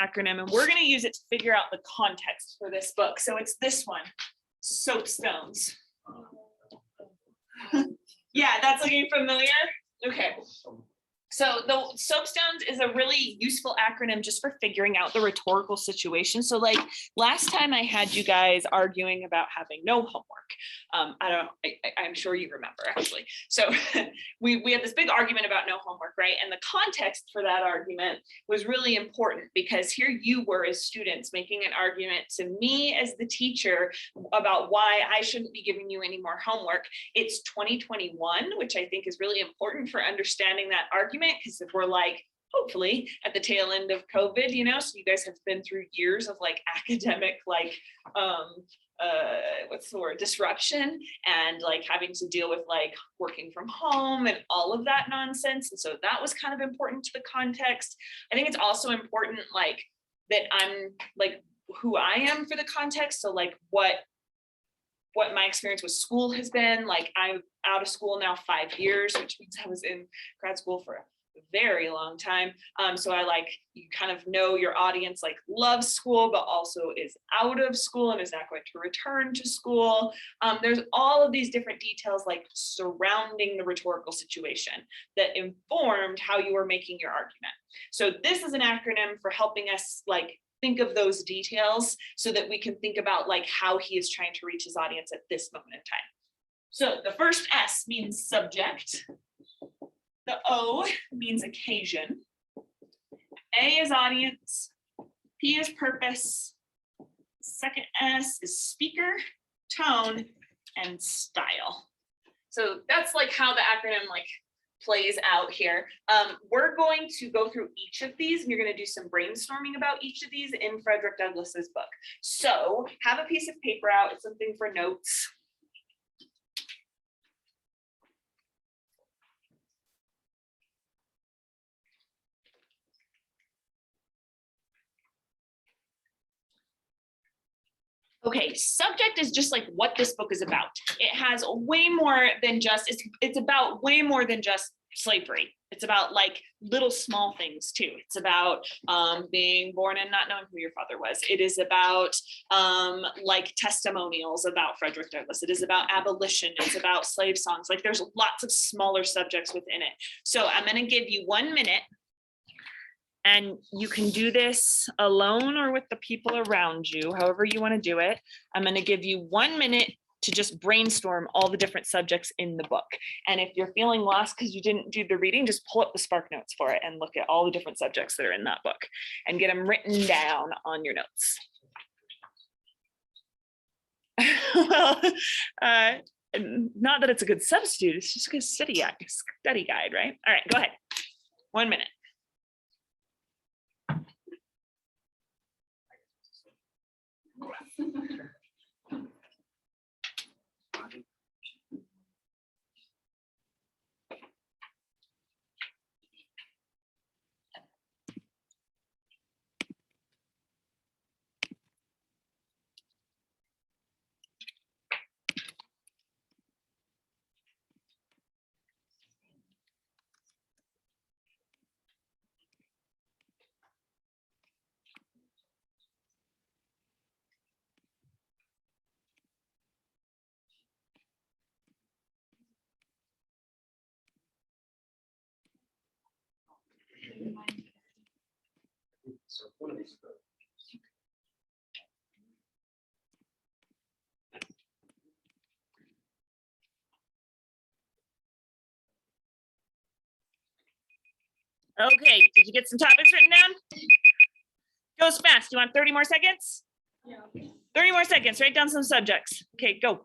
acronym, and we're going to use it to figure out the context for this book. So it's this one, Soapstones. Yeah, that's looking familiar. Okay. So the Soapstones is a really useful acronym just for figuring out the rhetorical situation. So like last time I had you guys arguing about having no homework. I'm sure you remember actually. So we had this big argument about no homework, right? And the context for that argument was really important because here you were as students making an argument to me as the teacher about why I shouldn't be giving you any more homework. It's 2021, which I think is really important for understanding that argument. Because if we're like, hopefully at the tail end of COVID, you know, so you guys have been through years of like academic, like, what's the word, disruption, and like having to deal with like working from home and all of that nonsense. And so that was kind of important to the context. I think it's also important, like, that I'm like who I am for the context. So like what my experience with school has been. Like I'm out of school now 5 years, which means I was in grad school for a very long time. So I like, you kind of know your audience like loves school, but also is out of school and is not going to return to school. There's all of these different details like surrounding the rhetorical situation that informed how you were making your argument. So this is an acronym for helping us like think of those details so that we can think about like how he is trying to reach his audience at this moment in time. So the first S means subject. The O means occasion. A is audience. P is purpose. Second S is speaker, tone, and style. So that's like how the acronym like plays out here. We're going to go through each of these and you're going to do some brainstorming about each of these in Frederick Douglass's book. So have a piece of paper out, it's something for notes. Okay, subject is just like what this book is about. It has way more than just, it's about way more than just slavery. It's about like little small things too. It's about being born and not knowing who your father was. It is about like testimonials about Frederick Douglass. It is about abolition. It's about slave songs. Like there's lots of smaller subjects within it. So I'm gonna give you 1 minute. And you can do this alone or with the people around you, however you want to do it. I'm going to give you 1 minute to just brainstorm all the different subjects in the book. And if you're feeling lost because you didn't do the reading, just pull up the Spark Notes for it and look at all the different subjects that are in that book and get them written down on your notes. Well, not that it's a good substitute, it's just a good study guide, right? All right, go ahead. 1 minute. Okay, did you get some topics written down? Goes fast. You want 30 more seconds? Yeah. 30 more seconds, write down some subjects. Okay, go.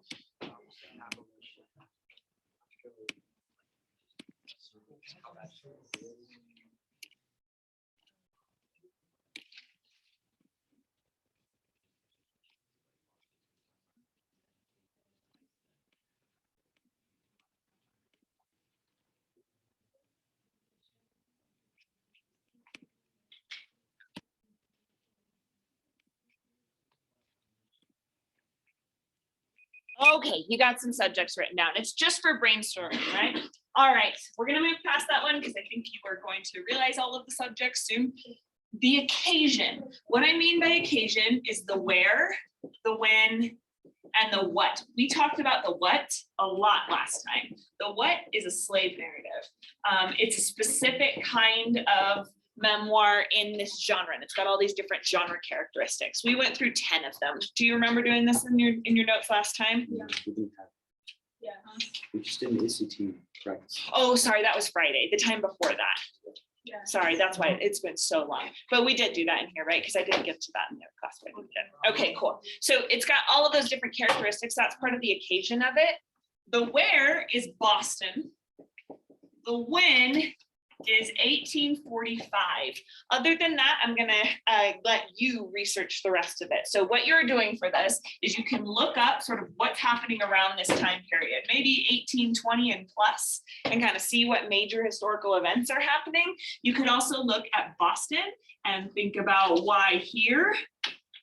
Okay, you got some subjects written down. It's just for brainstorming, right? All right, we're gonna move past that one because I think you are going to realize all of the subjects soon. the occasion. What I mean by occasion is the where, the when, and the what. We talked about the what a lot last time. The what is a slave narrative. It's a specific kind of memoir in this genre, and it's got all these different genre characteristics. We went through 10 of them. Do you remember doing this in your notes last time? Yeah, we didn't have. Yeah. We just did an ACT practice. Oh, sorry, that was Friday, the time before that. Yeah. Sorry, that's why it's been so long. But we did do that in here, right? Because I didn't get to that in the class. But we did. Okay, cool. So it's got all of those different characteristics. That's part of the occasion of it. The where is Boston. The when is 1845. Other than that, I'm gonna let you research the rest of it. So what you're doing for this is you can look up sort of what's happening around this time period, maybe 1820 and plus, and kind of see what major historical events are happening. You could also look at Boston and think about why here,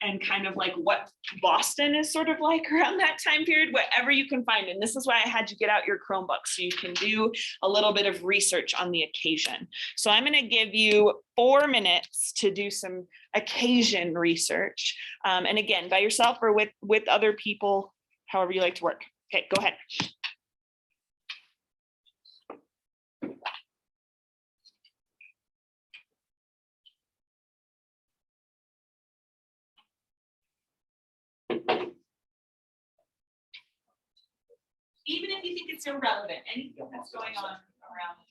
and kind of like what Boston is sort of like around that time period, whatever you can find. And this is why I had you get out your Chromebook so you can do a little bit of research on the occasion. So I'm going to give you 4 minutes to do some occasion research. And again, by yourself or with other people, however you like to work. Okay, go ahead. Even if you think it's irrelevant, anything that's going on around the time.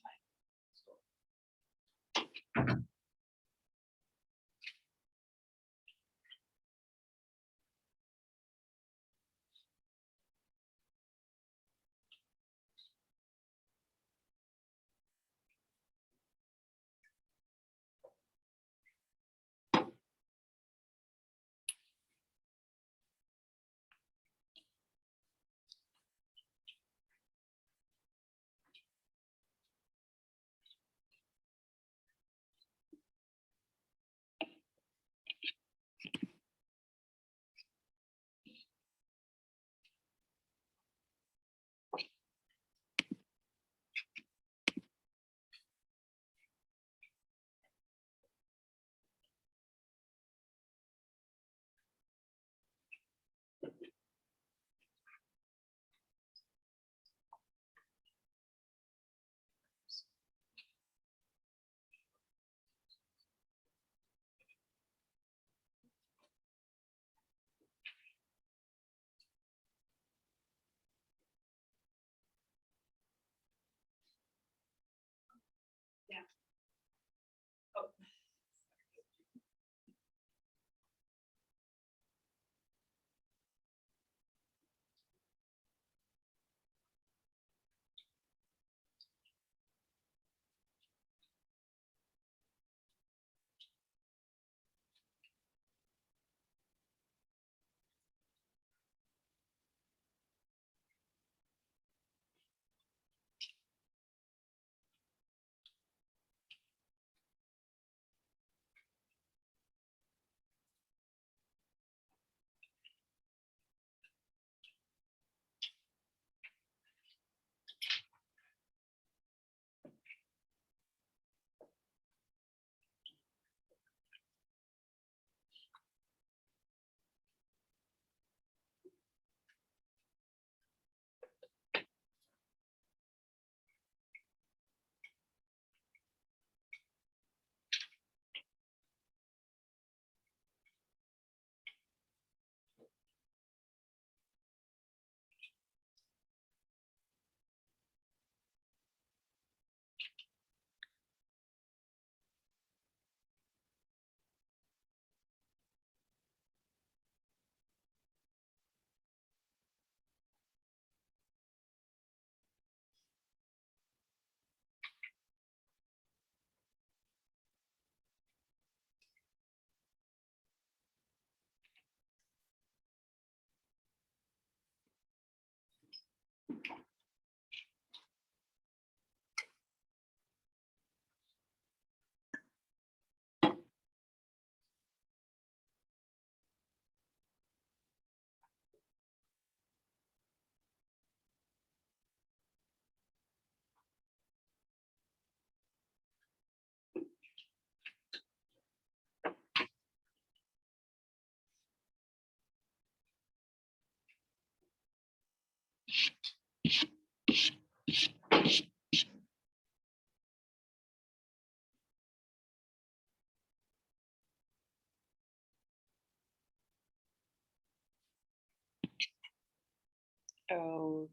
Okay.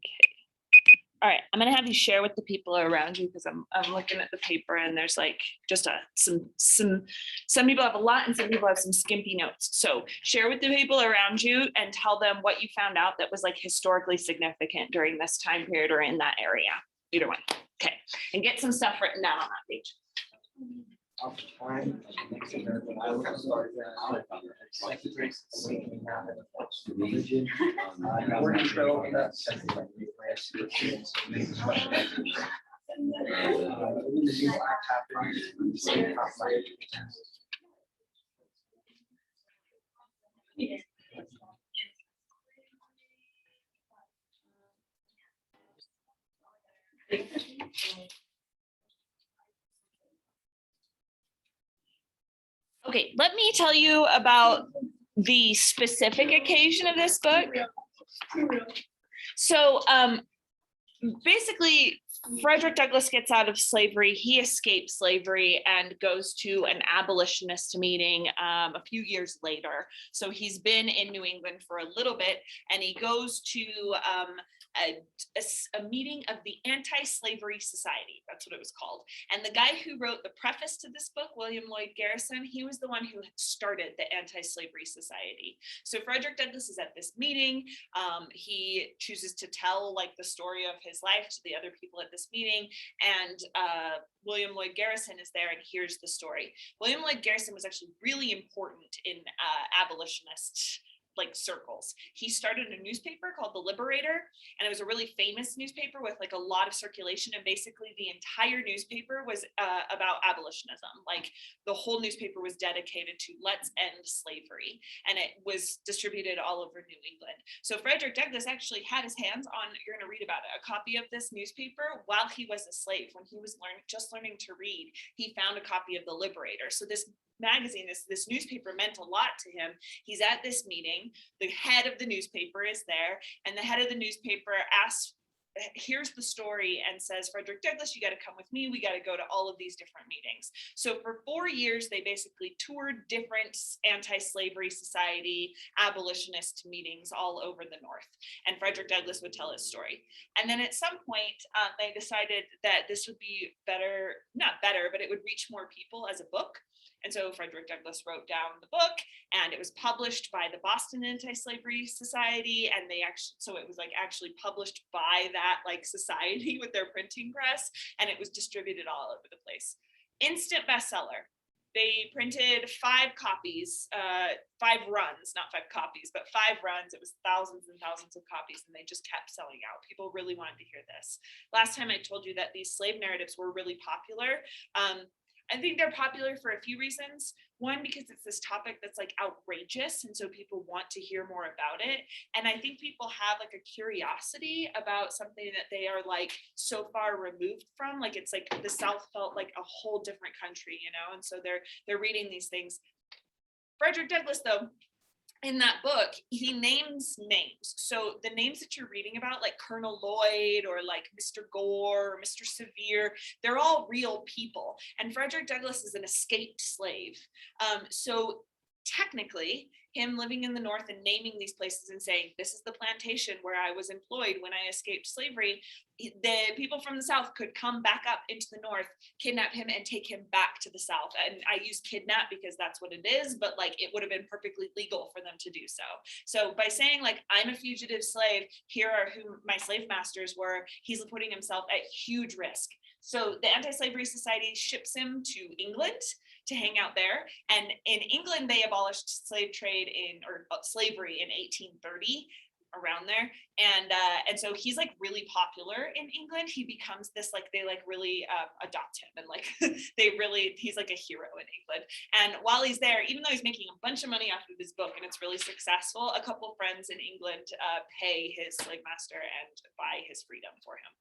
All right, I'm gonna have you share with the people around you because I'm looking at the paper and there's like just some people have a lot and some people have some skimpy notes. So share with the people around you and tell them what you found out that was like historically significant during this time period or in that area. Either one. Okay, and get some stuff written down on that page. Okay, let me tell you about the specific occasion of this book. So basically, Frederick Douglass gets out of slavery. He escapes slavery and goes to an abolitionist meeting a few years later. So he's been in New England for a little bit, and he goes to a meeting of the Anti-Slavery Society. That's what it was called. And the guy who wrote the preface to this book, William Lloyd Garrison, he was the one who started the Anti-Slavery Society. So Frederick Douglass is at this meeting. He chooses to tell like the story of his life to the other people at this meeting, and William Lloyd Garrison is there and hears the story. William Lloyd Garrison was actually really important in abolitionist like circles. He started a newspaper called The Liberator, and it was a really famous newspaper with like a lot of circulation, and basically the entire newspaper was about abolitionism. Like the whole newspaper was dedicated to let's end slavery, and it was distributed all over New England. So Frederick Douglass actually had his hands on, you're going to read about it, a copy of this newspaper while he was a slave. When he was just learning to read, he found a copy of The Liberator. So this magazine, this newspaper meant a lot to him. He's at this meeting, the head of the newspaper is there, and the head of the newspaper hears the story and says, Frederick Douglass, you got to come with me. We got to go to all of these different meetings. So for 4 years, they basically toured different anti-slavery society, abolitionist meetings all over the North. And Frederick Douglass would tell his story. And then at some point, they decided that this would be better, not better, but it would reach more people as a book. And so Frederick Douglass wrote down the book, and it was published by the Boston Anti-Slavery Society. And they so it was like actually published by that like society with their printing press, and it was distributed all over the place. Instant bestseller. They printed 5 copies, 5 runs, not 5 copies, but 5 runs. It was thousands and thousands of copies, and they just kept selling out. People really wanted to hear this. Last time I told you that these slave narratives were really popular. I think they're popular for a few reasons. One, because it's this topic that's like outrageous, and so people want to hear more about it. And I think people have like a curiosity about something that they are like so far removed from. Like it's like the South felt like a whole different country, you know? And so they're reading these things. Frederick Douglass, though, in that book, he names names. So the names that you're reading about, like Colonel Lloyd or like Mr. Gore or Mr. Sevier, they're all real people. And Frederick Douglass is an escaped slave. So technically, him living in the North and naming these places and saying, this is the plantation where I was employed when I escaped slavery, the people from the South could come back up into the North, kidnap him, and take him back to the South. And I use kidnap because that's what it is, but like it would have been perfectly legal for them to do so. So by saying like, I'm a fugitive slave, here are who my slave masters were, he's putting himself at huge risk. So the Anti-Slavery Society ships him to England to hang out there. And in England, they abolished slave trade or slavery in 1830, around there. And so he's like really popular in England. He becomes this, like, they like really adopt him, and like he's like a hero in England. And while he's there, even though he's making a bunch of money off of his book and it's really successful, a couple friends in England pay his slave master and buy his freedom for him.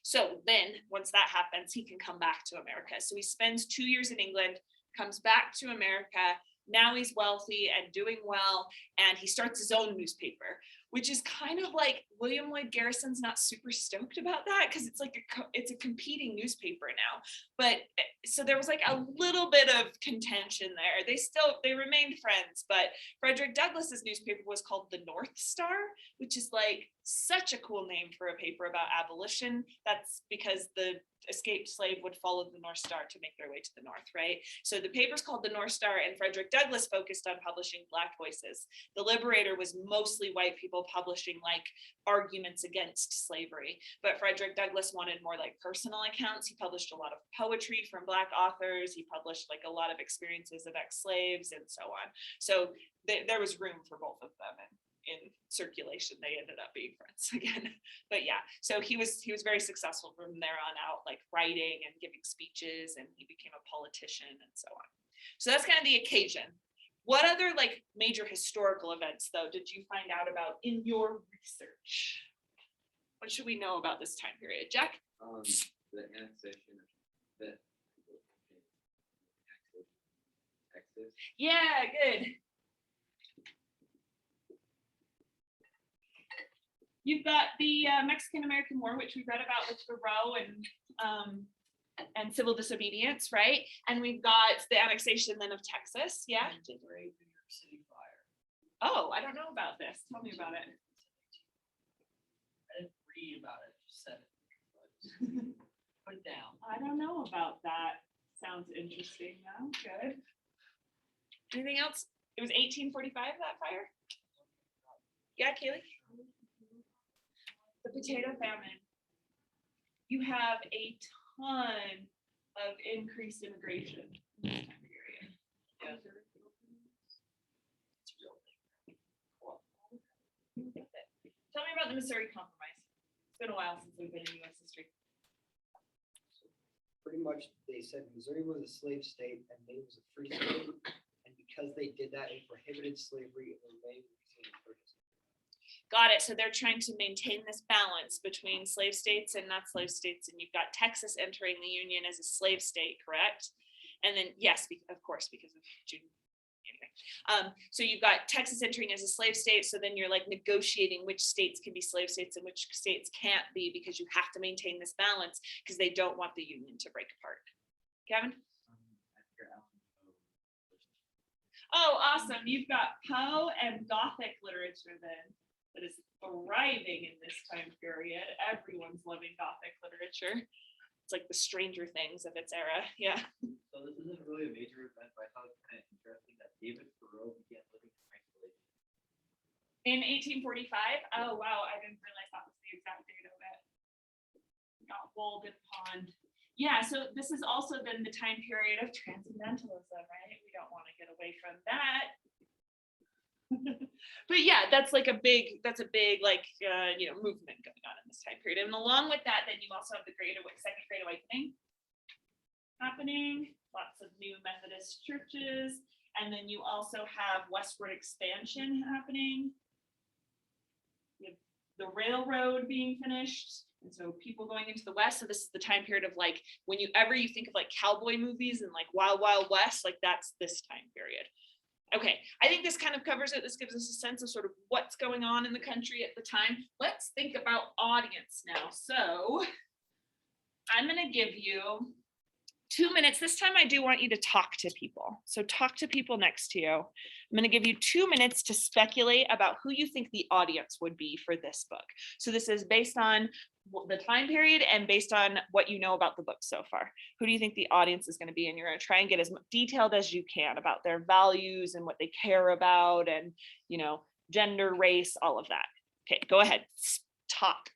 So then once that happens, he can come back to America. So he spends 2 years in England, comes back to America, Now he's wealthy and doing well, and he starts his own newspaper, which is kind of like William Lloyd Garrison's not super stoked about that because it's like it's a competing newspaper now. But so there was like a little bit of contention there. They remained friends, but Frederick Douglass's newspaper was called the North Star, which is like such a cool name for a paper about abolition. That's because the escaped slave would follow the North Star to make their way to the North, right? So the paper's called the North Star, and Frederick Douglass focused on publishing Black voices. The Liberator was mostly white people publishing like arguments against slavery, but Frederick Douglass wanted more like personal accounts. He published a lot of poetry from Black authors. He published like a lot of experiences of ex-slaves and so on. So there was room for both of them, and in circulation they ended up being friends again. But yeah, so he was very successful from there on out, like writing and giving speeches, and he became a politician and so on. So that's kind of the occasion. What other like major historical events though did you find out about in your research? What should we know about this time period, Jack? The annexation of the Texas. Yeah, good. You've got the Mexican-American War, which we read about with Thoreau and civil disobedience, right? And we've got the annexation then of Texas, yeah? The Great New York City fire. Oh, I don't know about this. Tell me about it. I didn't read about it, just said it. Put it down. I don't know about that. Sounds interesting though. Good. Anything else? It was 1845, that fire? Yeah, Kaylee? The potato famine. You have a ton of increased immigration in this time period. Yeah. It's real. Tell me about the Missouri Compromise. It's been a while since we've been in U.S. history. Pretty much, they said Missouri was a slave state and Maine was a free state, and because they did that, it prohibited slavery and Maine received purchase. Got it. So they're trying to maintain this balance between slave states and not slave states, and you've got Texas entering the Union as a slave state, correct? And then yes, of course, because of June. Anyway, so you've got Texas entering as a slave state, so then you're like negotiating which states can be slave states and which states can't be, because you have to maintain this balance because they don't want the Union to break apart. Kevin? Oh, awesome. You've got Poe and Gothic literature then that is thriving in this time period. Everyone's loving Gothic literature. It's like the Stranger Things of its era. Yeah. So this isn't really a major event, but I thought it was kind of interesting that David Thoreau began living in isolation. In 1845? Oh, wow. I didn't realize that was the exact date of it. Got walled in pond. Yeah, so this has also been the time period of transcendentalism, right? We don't want to get away from that. But yeah, that's a big like movement going on in this time period. And along with that, then you also have the Second Great Awakening happening, lots of new Methodist churches, and then you also have westward expansion happening. You have the railroad being finished, and so people going into the west. So this is the time period of like whenever you think of like cowboy movies and like Wild Wild West, like that's this time period. Okay, I think this kind of covers it. This gives us a sense of sort of what's going on in the country at the time. Let's think about audience now. So I'm going to give you 2 minutes. This time I do want you to talk to people. So talk to people next to you. I'm going to give you 2 minutes to speculate about who you think the audience would be for this book. So this is based on the time period and based on what you know about the book so far. Who do you think the audience is going to be? And you're going to try and get as detailed as you can about their values and what they care about and, gender, race, all of that. Okay, go ahead. Talk.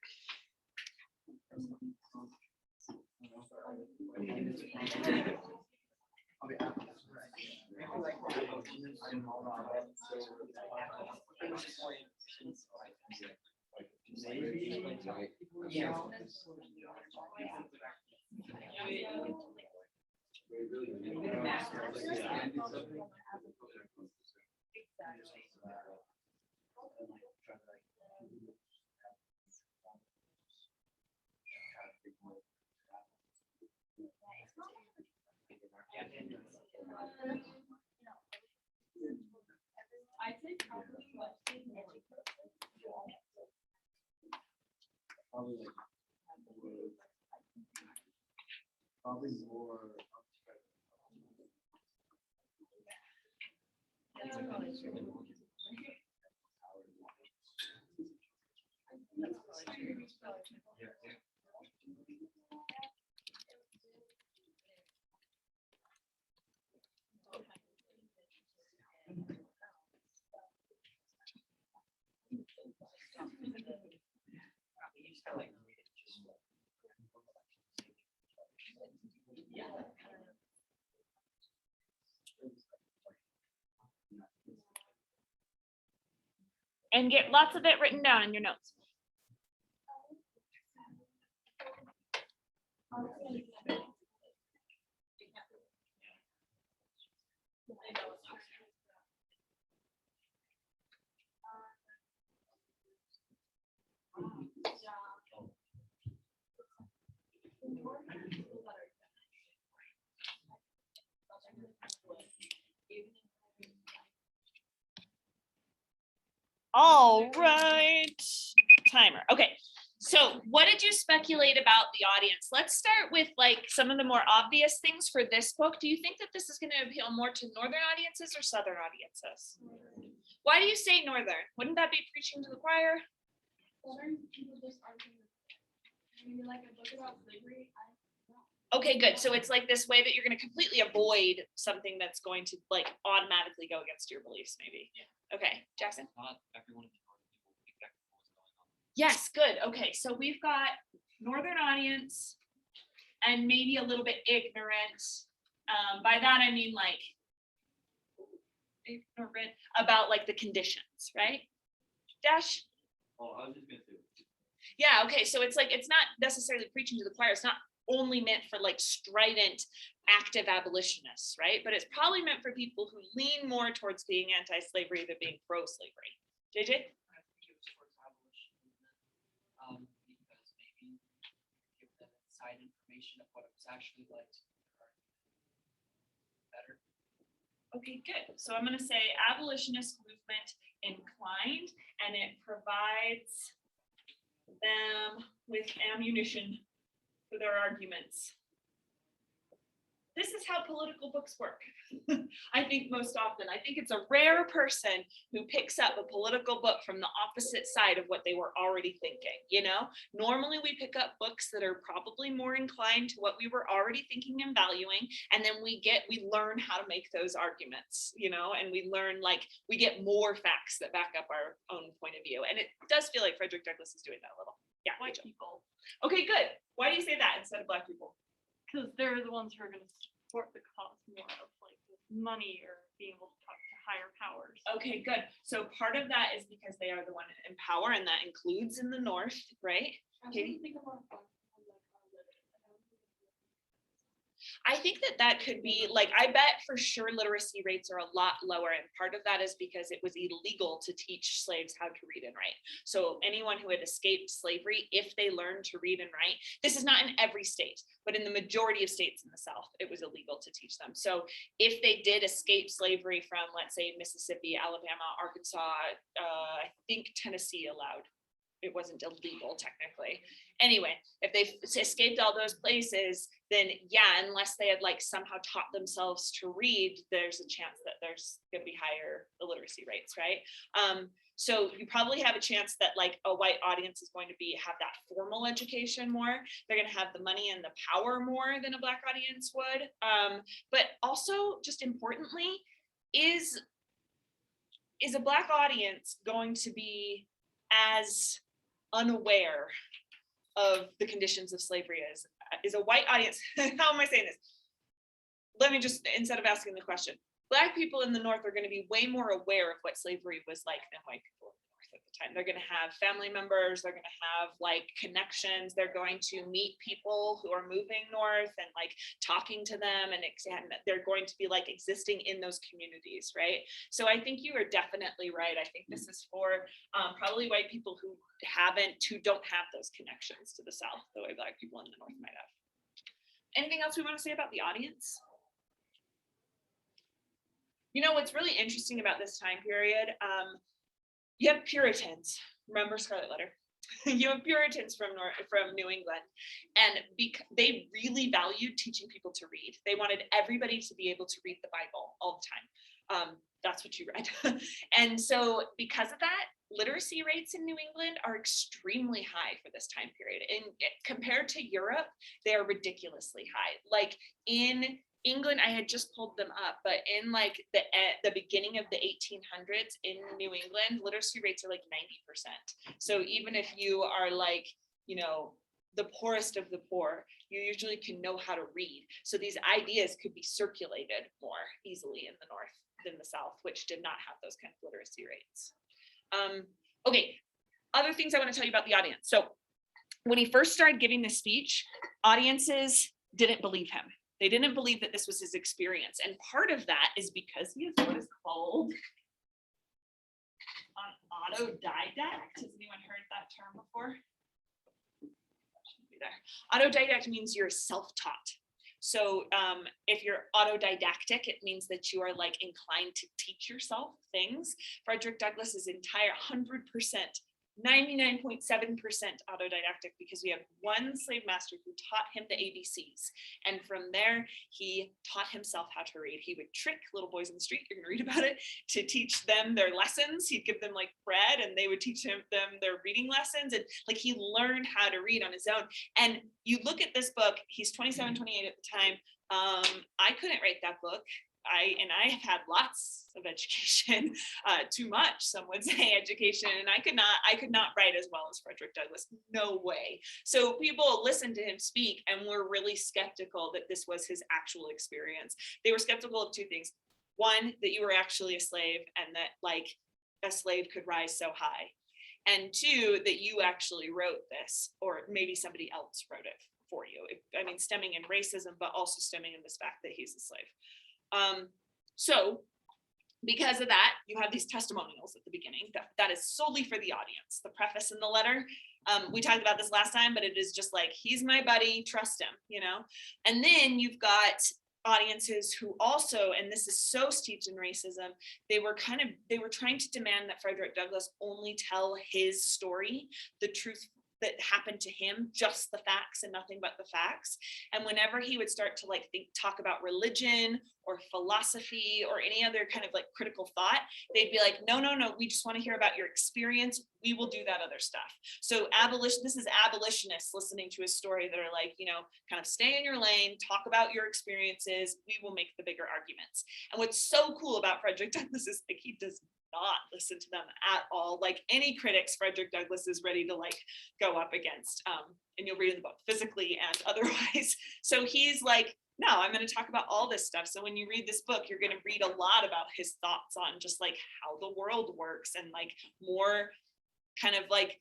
Probably more. And get lots of it written down in your notes. All right, timer. Okay, so what did you speculate about the audience? Let's start with like some of the more obvious things for this book. Do you think that this is going to appeal more to northern audiences or southern audiences? Why do you say northern? Wouldn't that be preaching to the choir? Southern people just aren't gonna, maybe like a book about slavery. Okay, good. So it's like this way that you're going to completely avoid something that's going to like automatically go against your beliefs, maybe. Yeah. Okay, Jackson. Not everyone in the north will exactly what's going on. Yes, good. Okay, so we've got northern audience and maybe a little bit ignorant. By that I mean like ignorant about like the conditions, right? Dash? Oh, I was just gonna say. Yeah, okay, so it's like, it's not necessarily preaching to the choir. It's not only meant for like strident active abolitionists, right? But it's probably meant for people who lean more towards being anti-slavery than being pro-slavery. JJ? I think it was towards abolition movement, because maybe give them inside information of what it was actually like to better. Okay, good. So I'm going to say abolitionist movement inclined, and it provides them with ammunition for their arguments. This is how political books work. I think most often, I think it's a rare person who picks up a political book from the opposite side of what they were already thinking, you know? Normally we pick up books that are probably more inclined to what we were already thinking and valuing, and then we learn how to make those arguments, you know, and we learn like, we get more facts that back up our own point of view. And it does feel like Frederick Douglass is doing that a little. Yeah, White people, okay, good. Why do you say that instead of black people? because they're the ones who are gonna support the cause more of like with money or being able to talk to higher powers. Okay, good. So part of that is because they are the one in power, and that includes in the North, right? Katie? I think that could be like, I bet for sure literacy rates are a lot lower. And part of that is because it was illegal to teach slaves how to read and write. So anyone who had escaped slavery, if they learned to read and write, this is not in every state, but in the majority of states in the South, it was illegal to teach them. So if they did escape slavery from, let's say, Mississippi, Alabama, Arkansas, I think Tennessee allowed. It wasn't illegal technically. Anyway, if they escaped all those places, then yeah, unless they had like somehow taught themselves to read, there's a chance that there's going to be higher illiteracy rates, right? So you probably have a chance that like a white audience is going to have that formal education more. They're going to have the money and the power more than a black audience would. But also, just importantly, is a black audience going to be as unaware of the conditions of slavery as is a white audience? How am I saying this? Let me just, instead of asking the question, black people in the North are going to be way more aware of what slavery was like than white people in the North at the time. They're going to have family members, they're going to have like connections, they're going to meet people who are moving north and like talking to them, and they're going to be like existing in those communities, right? So I think you are definitely right. I think this is for probably white people who don't have those connections to the South the way black people in the North might have. Anything else we want to say about the audience? You know, what's really interesting about this time period, you have Puritans, remember Scarlet Letter? You have Puritans from New England, and they really valued teaching people to read. They wanted everybody to be able to read the Bible all the time. That's what you read. And so because of that, literacy rates in New England are extremely high for this time period. And compared to Europe, they are ridiculously high. Like in England, I had just pulled them up, but in like the beginning of the 1800s in New England, literacy rates are like 90%. So even if you are like, you know, the poorest of the poor, you usually can know how to read. So these ideas could be circulated more easily in the North than the South, which did not have those kind of literacy rates. Okay, other things I want to tell you about the audience. So when he first started giving this speech, audiences didn't believe him. They didn't believe that this was his experience. And part of that is because he is what is called an autodidact. Has anyone heard that term before? Autodidact means you're self-taught. So if you're autodidactic, it means that you are like inclined to teach yourself things. Frederick Douglass's entire 100%, 99.7% autodidactic, because we have one slave master who taught him the ABCs. And from there, he taught himself how to read. He would trick little boys in the street, you're gonna read about it, to teach them their lessons. He'd give them like bread and they would teach them their reading lessons. And like he learned how to read on his own. And you look at this book, he's 27, 28 at the time. I couldn't write that book. I have had lots of education, too much, some would say, education, and I could not write as well as Frederick Douglass. No way. So people listened to him speak and were really skeptical that this was his actual experience. They were skeptical of two things. One, that you were actually a slave and that like a slave could rise so high. And two, that you actually wrote this, or maybe somebody else wrote it for you. I mean, stemming in racism, but also stemming in this fact that he's a slave. So because of that, you have these testimonials at the beginning that is solely for the audience. The preface in the letter, we talked about this last time, but it is just like, he's my buddy, trust him, you know? And then you've got audiences who also, and this is so steeped in racism, they were trying to demand that Frederick Douglass only tell his story, the truth that happened to him, just the facts and nothing but the facts. And whenever he would start to like talk about religion or philosophy or any other kind of like critical thought, they'd be like, no, we just want to hear about your experience. We will do that other stuff. So this is abolitionists listening to his story that are like, you know, kind of stay in your lane, talk about your experiences. We will make the bigger arguments. And what's so cool about Frederick Douglass is like, he does not listen to them at all. Like any critics, Frederick Douglass is ready to like go up against, and you'll read in the book, physically and otherwise. So he's like, no, I'm going to talk about all this stuff. So when you read this book, you're going to read a lot about his thoughts on just like how the world works and like more kind of like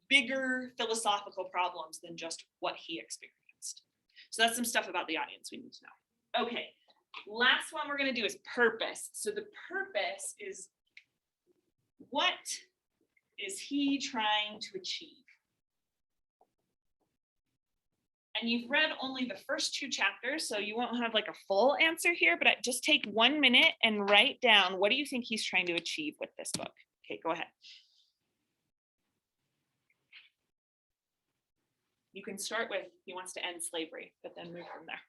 bigger philosophical problems than just what he experienced. So that's some stuff about the audience we need to know. Okay. Last one we're going to do is purpose. So the purpose is, what is he trying to achieve? And you've read only the first 2 chapters, so you won't have like a full answer here, but just take 1 minute and write down, what do you think he's trying to achieve with this book? Okay, go ahead. You can start with, he wants to end slavery, but then move from there.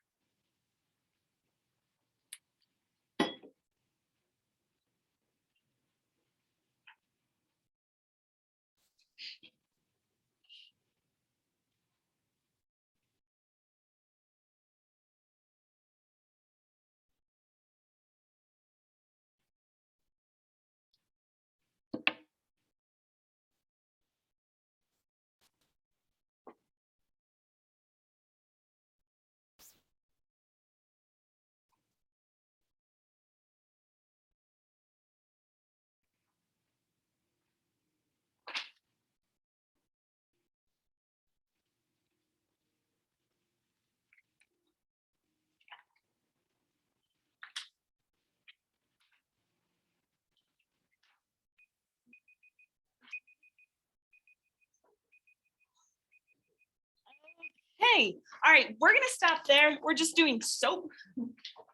Okay, all right, we're gonna stop there. We're just doing soap.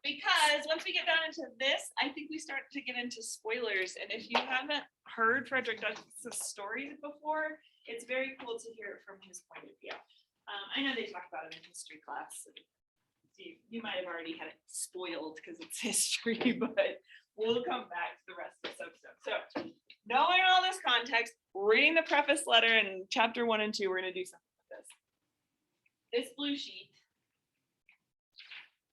Because once we get down into this, I think we start to get into spoilers. And if you haven't heard Frederick Douglass's stories before, it's very cool to hear it from his point of view. I know they talk about it in history class. So you might have already had it spoiled because it's history, but we'll come back to the rest of the Soapstones. So knowing all this context, reading the preface letter in chapter 1 and 2, we're gonna do something with this. This blue sheet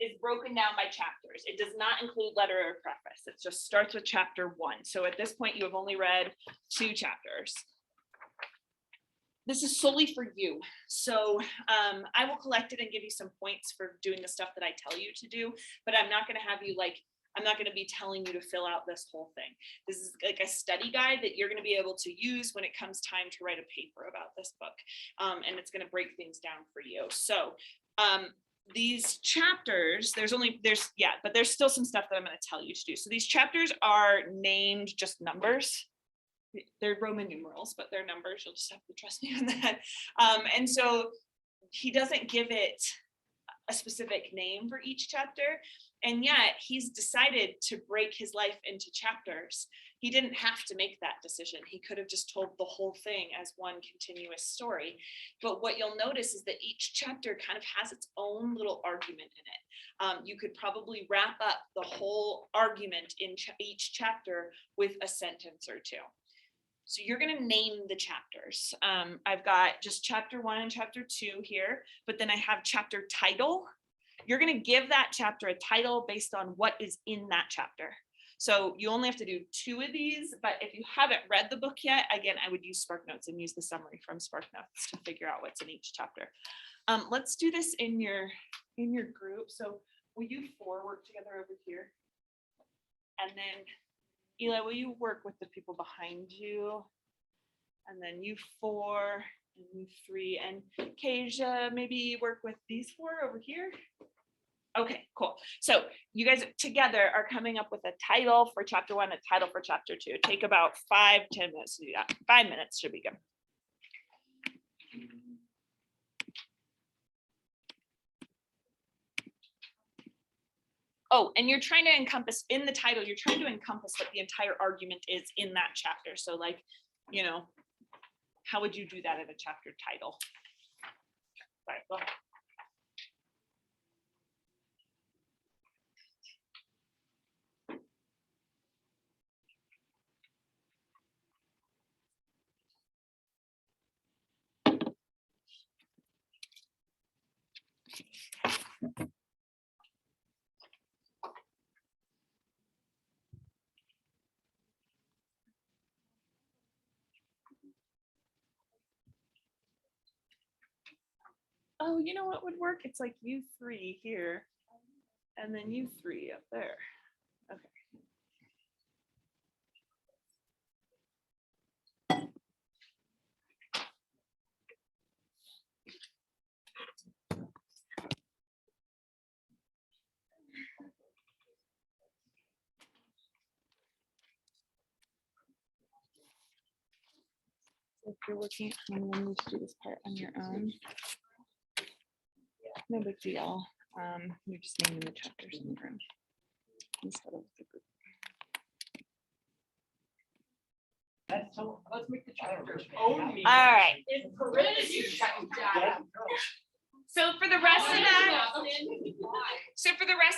is broken down by chapters. It does not include letter or preface. It just starts with chapter 1. So at this point, you have only read 2 chapters. This is solely for you. So I will collect it and give you some points for doing the stuff that I tell you to do, but I'm not gonna have you I'm not gonna be telling you to fill out this whole thing. This is like a study guide that you're gonna be able to use when it comes time to write a paper about this book. And it's gonna break things down for you. So these chapters, there's still some stuff that I'm going to tell you to do. So these chapters are named just numbers. They're Roman numerals, but they're numbers. You'll just have to trust me on that. And so he doesn't give it a specific name for each chapter. And yet he's decided to break his life into chapters. He didn't have to make that decision. He could have just told the whole thing as one continuous story. But what you'll notice is that each chapter kind of has its own little argument in it. You could probably wrap up the whole argument in each chapter with a sentence or 2. So you're going to name the chapters. I've got just chapter 1 and chapter 2 here, but then I have chapter title. You're going to give that chapter a title based on what is in that chapter. So you only have to do 2 of these, but if you haven't read the book yet, again, I would use SparkNotes and use the summary from SparkNotes to figure out what's in each chapter. Let's do this in your group. So will you 4 work together over here? And then Eli, will you work with the people behind you? And then you 4 and you 3, and Kasia, maybe work with these 4 over here. Okay, cool. So you guys together are coming up with a title for chapter 1, a title for chapter 2. Take about 5-10 minutes to do that. 5 minutes should be good. Oh, and you're trying to encompass in the title, you're trying to encompass what the entire argument is in that chapter. So like, how would you do that in a chapter title? All right, go ahead. Oh, you know what would work? It's like you 3 here, and then you 3 up there. Okay. So if you're working at home, you need to do this part on your own. No big deal. You're just naming the chapters in the room instead of the group. Let's make the chapters. All right. So for the rest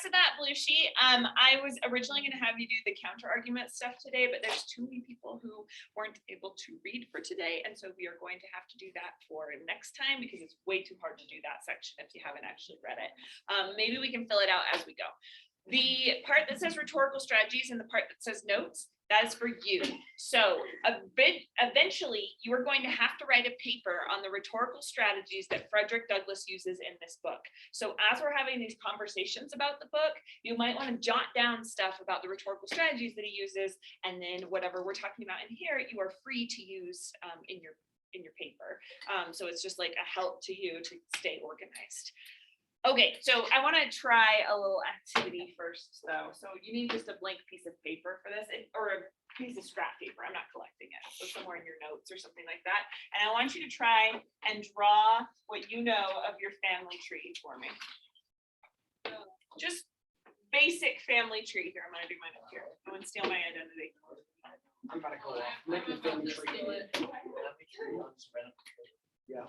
of that, blue sheet, I was originally going to have you do the counter argument stuff today, but there's too many people who weren't able to read for today, and so we are going to have to do that for next time because it's way too hard to do that section if you haven't actually read it. Maybe we can fill it out as we go. The part that says rhetorical strategies and the part that says notes, that is for you. So eventually you are going to have to write a paper on the rhetorical strategies that Frederick Douglass uses in this book. So as we're having these conversations about the book, you might want to jot down stuff about the rhetorical strategies that he uses, and then whatever we're talking about in here, you are free to use in your paper. So it's just like a help to you to stay organized. Okay, so I want to try a little activity first, though. So you need just a blank piece of paper for this, or a piece of scrap paper. I'm not collecting it. So somewhere in your notes or something like that. And I want you to try and draw what you know of your family tree for me. Just basic family tree here. I'm gonna do my note here. No one steal my identity. I'm about to go off. Make the family tree. Yeah.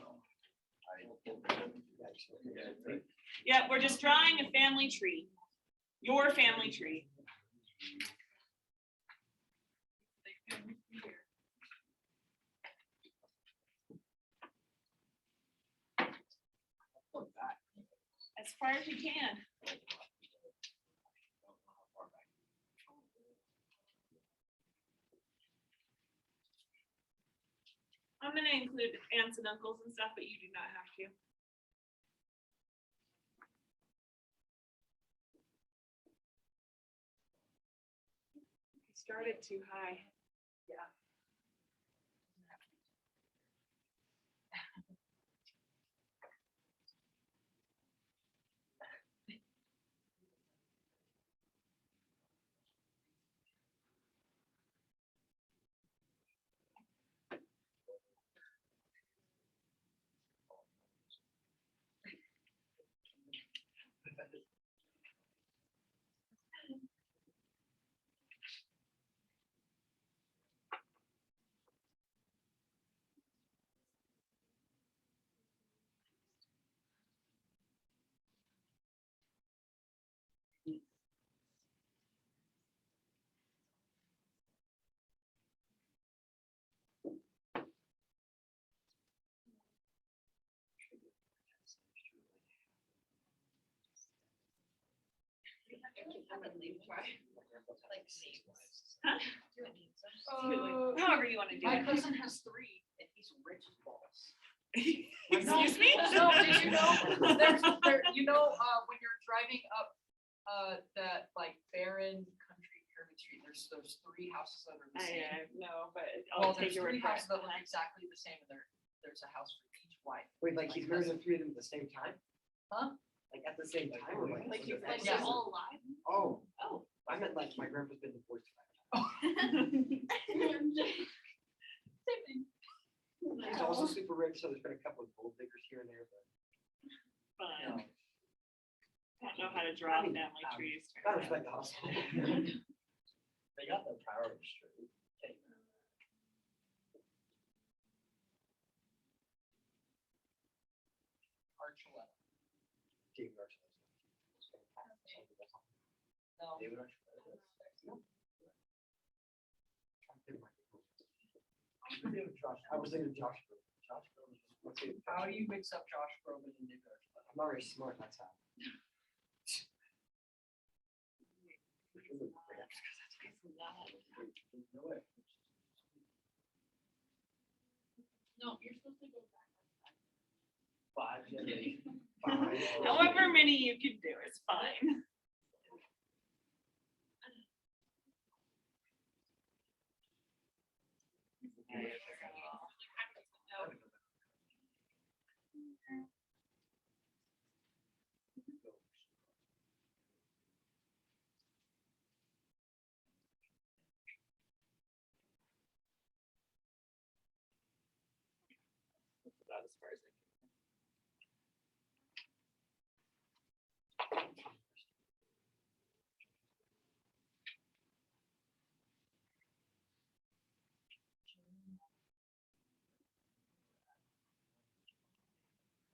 Yeah, we're just drawing a family tree. Your family tree. As far as you can. I'm gonna include aunts and uncles and stuff, but you do not have to. I started too high. However you want to do My it. cousin has 3 and he's rich as balls. Excuse me? No, did you know, when you're driving up, that like barren country pyramid street, there's those 3 houses that are the same. No, but Well, I'll take there's your 3 word for houses that it. look exactly the same, and there's a house for each wife. Wait, like he's married the 3 of them at the same time? Huh? Like at the same time? Or Like was you're it- like, Yeah. they're all alive. Oh, Oh. I meant like my grandpa's been divorced 5 times. He's also super rich, so there's been a couple of gold diggers here and there, but. Fun. I don't know how to draw family trees. Gotta respect the hustle. They got the power of straight. Archuleta. David Archuleta. No. David Archuleta. I was thinking Josh. Josh Groban. Let's see. How do you mix up Josh Groban and David Archuleta? I'm not very smart, that's how. No, you're supposed to go back. 5 generations. However many you can do is fine. About as far as I can.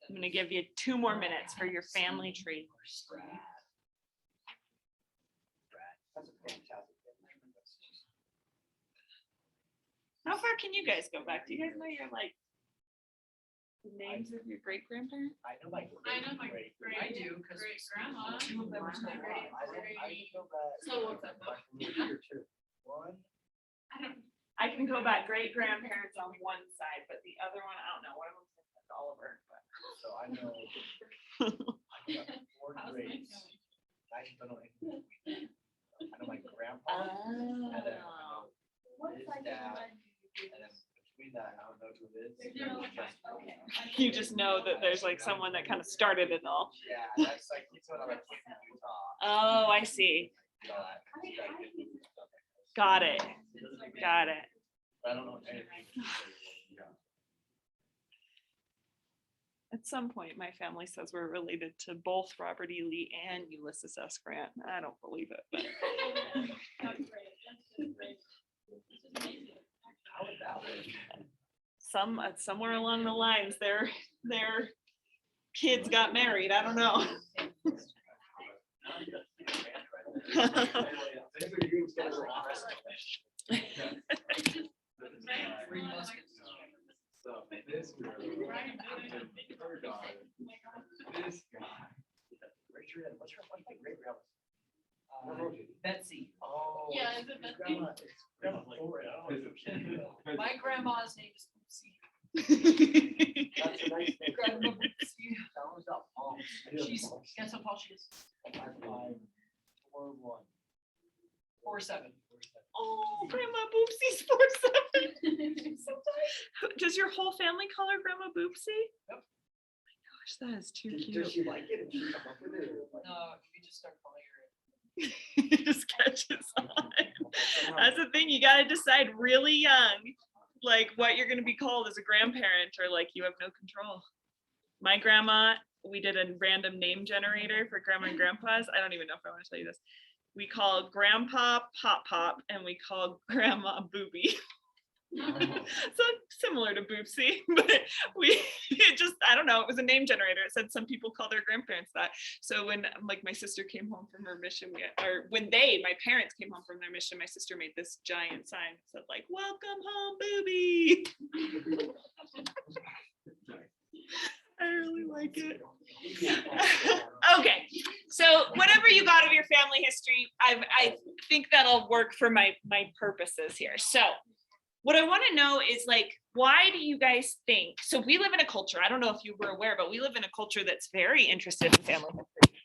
I'm gonna give you 2 more minutes for your family tree. That's a fantastic. How far can you guys go back? Do you guys know your like the names of your great grandparents? I know my. I know my great- great. I do, because Great grandma. 2 of them are still alive. I can go back. So what's that about? Here too. One. I can go back great grandparents on one side, but the other one, I don't know. One of them's Oliver. But. So I know. I got 4 How's my grades. family? I don't know anything. I know my grandpa. And then I know his dad. And then between that, I don't know who it is. You just know that there's like someone that kind of started it all. Yeah, that's like, he's one of my kids in Utah. Oh, I see. You know, that- Got it. Got it. But I don't know anything. At some point, my family says we're related to both Robert E. Lee and Ulysses S. Grant. I don't believe it, but How would that work? somewhere along the lines, their kids got married. I don't know. Three muskets. So this girl, her daughter, this guy. What's my great grandma? Betsy. Oh. Yeah, is it Betsy? Grandma's like, oh, My grandma's name is Lucy. That's a nice name. Grandma Lucy. That was up. Oh, She's, guess how tall she is? 5'5", 4'1". 4'7". Oh, Grandma Boopsie's 4'7". So tight. Does your whole family call her Grandma Boopsie? Yep. Oh my gosh, that is too Does cute. she like it? Did she come up with it? or like- No, we just start calling her. It just catches on. That's the thing. You got to decide really young, like what you're going to be called as a grandparent, or like you have no control. My grandma, we did a random name generator for grandma and grandpa's. I don't even know if I want to tell you this. We called grandpa Pop Pop and we called grandma Booby. So similar to Boopsie, but it just, I don't know, it was a name generator. It said some people call their grandparents that. So when like my sister came home from her mission, my parents came home from their mission, my sister made this giant sign that said like, "Welcome home, Booby." I really like it. Okay, so whatever you got of your family history, I think that'll work for my purposes here. So what I want to know is like, why do you guys think, so we live in a culture, I don't know if you were aware, but we live in a culture that's very interested in family history.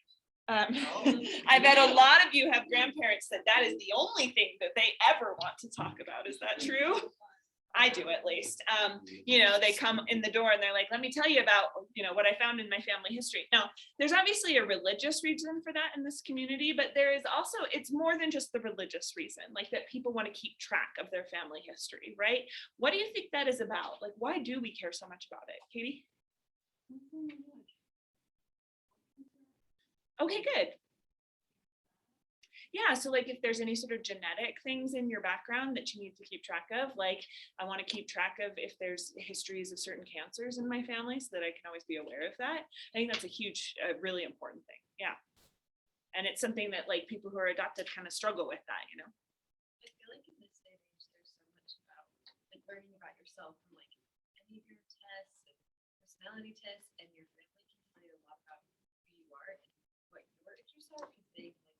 I bet a lot of you have grandparents that is the only thing that they ever want to talk about. Is that true? I do, at least. They come in the door and they're like, let me tell you about, what I found in my family history. Now, there's obviously a religious reason for that in this community, but there is also, it's more than just the religious reason, like that people want to keep track of their family history, right? What do you think that is about? Like, why do we care so much about it? Katie? Okay, good. Yeah, so like if there's any sort of genetic things in your background that you need to keep track of, like I want to keep track of if there's histories of certain cancers in my family so that I can always be aware of that. I think that's a huge, really important thing. Yeah. And it's something that like people who are adopted kind of struggle with that, I feel like in this day and age, there's so much about like learning about yourself from like behavior tests and personality tests, and your family can tell you a lot about who you are and what your interests are, because they like.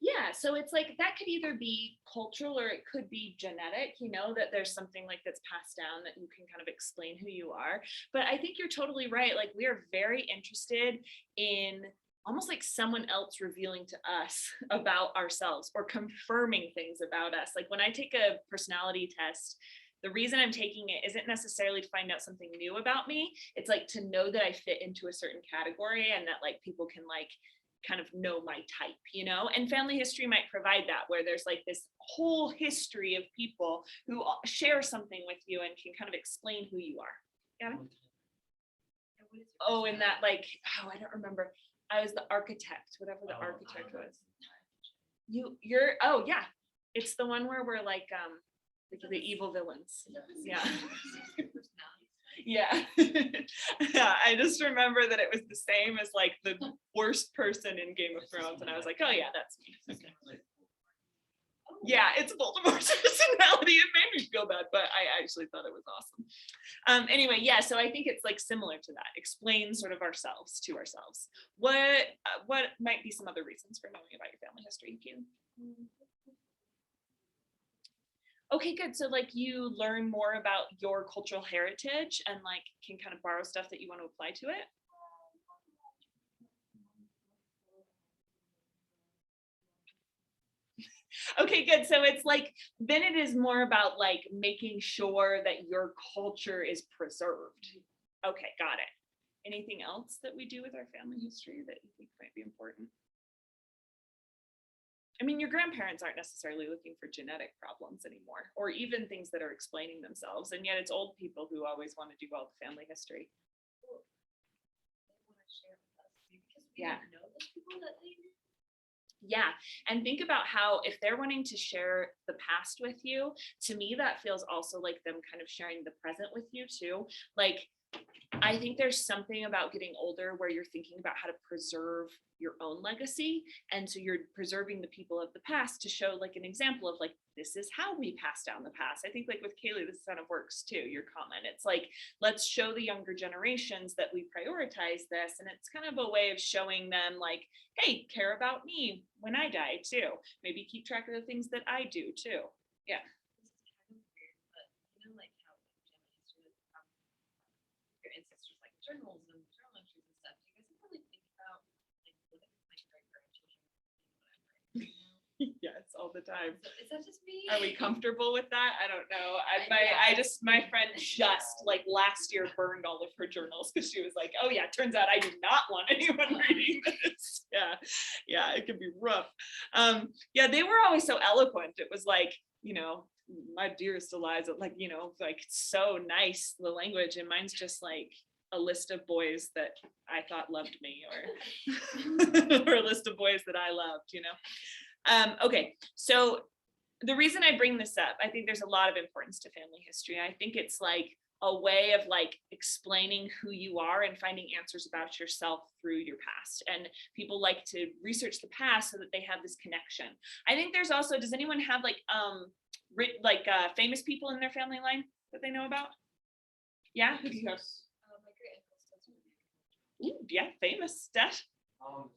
Yeah, so it's like that could either be cultural or it could be genetic, that there's something like that's passed down that you can kind of explain who you are. But I think you're totally right. Like we are very interested in almost like someone else revealing to us about ourselves or confirming things about us. Like when I take a personality test, the reason I'm taking it isn't necessarily to find out something new about me. It's like to know that I fit into a certain category and that like people can like kind of know my type, and family history might provide that, where there's like this whole history of people who share something with you and can kind of explain who you are. Got it? Oh, and that like, I don't remember. I was the architect, whatever the architect was. Oh yeah. It's the one where we're like the evil villains. Yeah. Yeah. Yeah, I just remember that it was the same as like the worst person in Game of Thrones, and I was like, oh yeah, that's me. Okay. Yeah, it's Voldemort's personality. It made me feel bad, but I actually thought it was awesome. Anyway, yeah, so I think it's like similar to that. Explain sort of ourselves to ourselves. What might be some other reasons for knowing about your family history, Keelan? Okay, good. So like you learn more about your cultural heritage and like can kind of borrow stuff that you want to apply to it. Okay, good. So it's like, then it is more about like making sure that your culture is preserved. Okay, got it. Anything else that we do with our family history that you think might be important? I mean, your grandparents aren't necessarily looking for genetic problems anymore, or even things that are explaining themselves. And yet it's old people who always want to do all the family history. They want to share with us because we Yeah. don't know those people that they knew. Yeah. And think about how if they're wanting to share the past with you, to me, that feels also like them kind of sharing the present with you too. Like, I think there's something about getting older where you're thinking about how to preserve your own legacy. And so you're preserving the people of the past to show like an example of like, this is how we pass down the past. I think like with Kaylee, this kind of works too, your comment. It's like, let's show the younger generations that we prioritize this. And it's kind of a way of showing them like, hey, care about me when I die too. Maybe keep track of the things that I do too. Yeah. This is kind of weird, but you know, like how family history, your ancestors like journals and journal entries and stuff. Do you guys really think about like what if my great grandchildren whatever? Yes, all the time. So is that just me? Are we comfortable with that? I don't know. Yeah. My friend just like last year burned all of her journals because she was like, oh yeah, turns out I do not want anyone reading this. Yeah, it can be rough. Yeah, they were always so eloquent. It was like, my dearest Eliza, like, like so nice, the language, and mine's just like a list of boys that I thought loved me or a list of boys that I loved, Okay, so the reason I bring this up, I think there's a lot of importance to family history. I think it's like a way of like explaining who you are and finding answers about yourself through your past. And people like to research the past so that they have this connection. I think there's also, does anyone have like famous people in their family line that they know about? Yeah, who do you have? My great uncle starts with me. Ooh, yeah, famous stuff.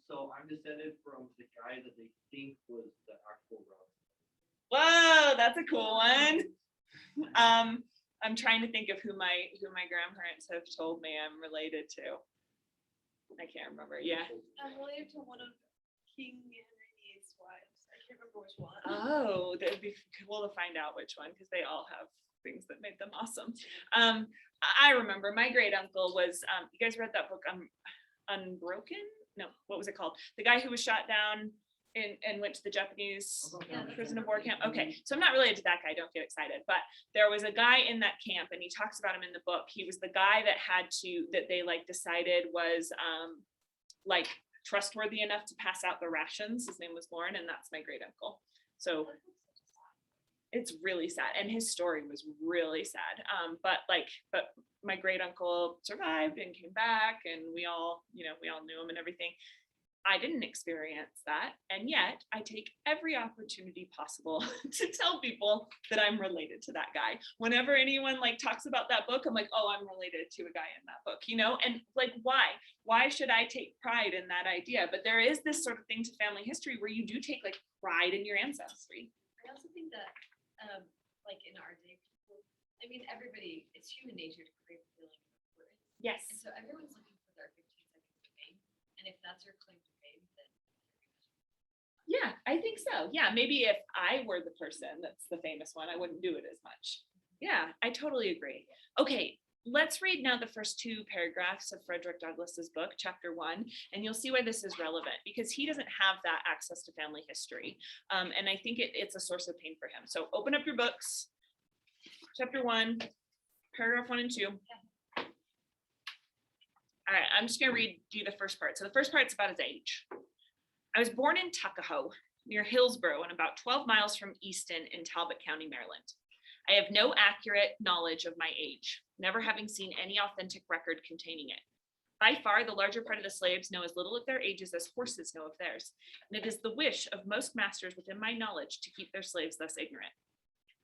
So I'm descended from the guy that they think was the actual Robin. Whoa, that's a cool one. I'm trying to think of who my grandparents have told me I'm related to. I can't remember. Yeah. I'm related to one of King Henry VIII's wives. I can't remember which one. Oh, that'd be cool to find out which one because they all have things that made them awesome. I remember my great uncle was. You guys read that book? Unbroken? No, what was it called? The guy who was shot down and went to the Japanese prison of war camp. Okay, so I'm not related to that guy. Don't get excited. But there was a guy in that camp, and he talks about him in the book. He was the guy that they like decided was like trustworthy enough to pass out the rations. His name was Lauren, and that's my great uncle. So it's really sad, and his story was really sad. But my great uncle survived and came back, and we all knew him and everything. I didn't experience that, and yet I take every opportunity possible to tell people that I'm related to that guy. Whenever anyone like talks about that book, I'm like, oh, I'm related to a guy in that book, and like, why should I take pride in that idea? But there is this sort of thing to family history where you do take like pride in your ancestry. I also think that, like in our day, people, I mean, everybody, it's human nature to crave a feeling of importance. Yes. And so everyone's looking for their 15 seconds of fame. And if that's your claim to fame, then Yeah, I think so. Yeah, maybe if I were the person that's the famous one, I wouldn't do it as much. Yeah, I totally agree. Okay, let's read now the first two paragraphs of Frederick Douglass's book, chapter 1, and you'll see why this is relevant because he doesn't have that access to family history. And I think it's a source of pain for him. So open up your books, chapter 1, paragraph 1 and 2. All right, I'm just going to read you the first part. So the first part's about his age. I was born in Tuckahoe, near Hillsborough, and about 12 miles from Easton in Talbot County, Maryland. I have no accurate knowledge of my age, never having seen any authentic record containing it. By far, the larger part of the slaves know as little of their ages as horses know of theirs, and it is the wish of most masters within my knowledge to keep their slaves thus ignorant.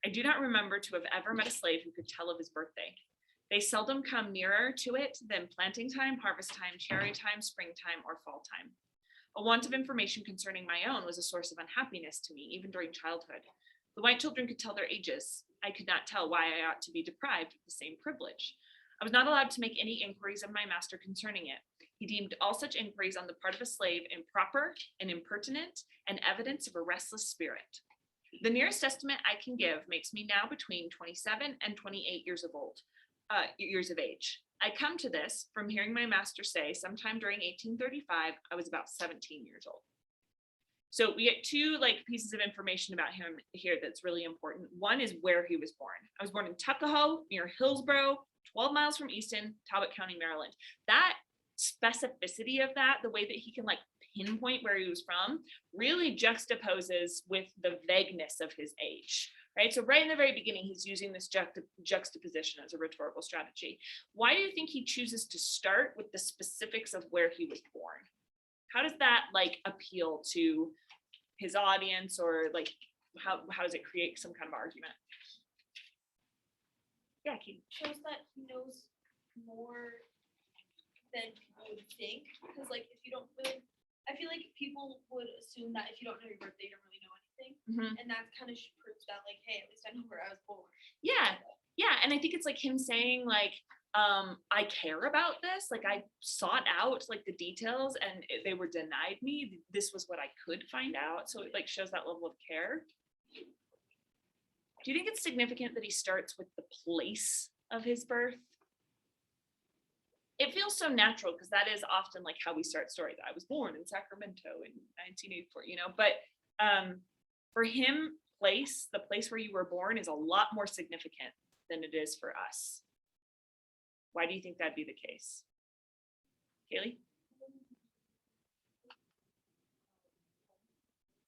I do not remember to have ever met a slave who could tell of his birthday. They seldom come nearer to it than planting time, harvest time, cherry time, springtime, or fall time. A want of information concerning my own was a source of unhappiness to me, even during childhood. The white children could tell their ages. I could not tell why I ought to be deprived of the same privilege. I was not allowed to make any inquiries of my master concerning it. He deemed all such inquiries on the part of a slave improper and impertinent and evidence of a restless spirit. The nearest estimate I can give makes me now between 27 and 28 years of age. I come to this from hearing my master say sometime during 1835, I was about 17 years old. So we get two like pieces of information about him here that's really important. One is where he was born. I was born in Tuckahoe near Hillsborough, 12 miles from Easton, Talbot County, Maryland. That specificity of that, the way that he can like pinpoint where he was from, really juxtaposes with the vagueness of his age. Right. So right in the very beginning, he's using this juxtaposition as a rhetorical strategy. Why do you think he chooses to start with the specifics of where he was born? How does that like appeal to his audience, or like how does it create some kind of argument? Yeah, Keith. Shows that he knows more than people would think, because like if you don't really, I feel like people would assume that if you don't know your birthday, you don't really know anything. And that kind of proves that like, hey, at least I know where I was born. Yeah. And I think it's like him saying like, I care about this. Like I sought out like the details and they were denied me. This was what I could find out. So it like shows that level of care. Do you think it's significant that he starts with the place of his birth? It feels so natural because that is often like how we start stories. I was born in Sacramento in 1984, but for him, the place where you were born is a lot more significant than it is for us. Why do you think that'd be the case? Kaylee?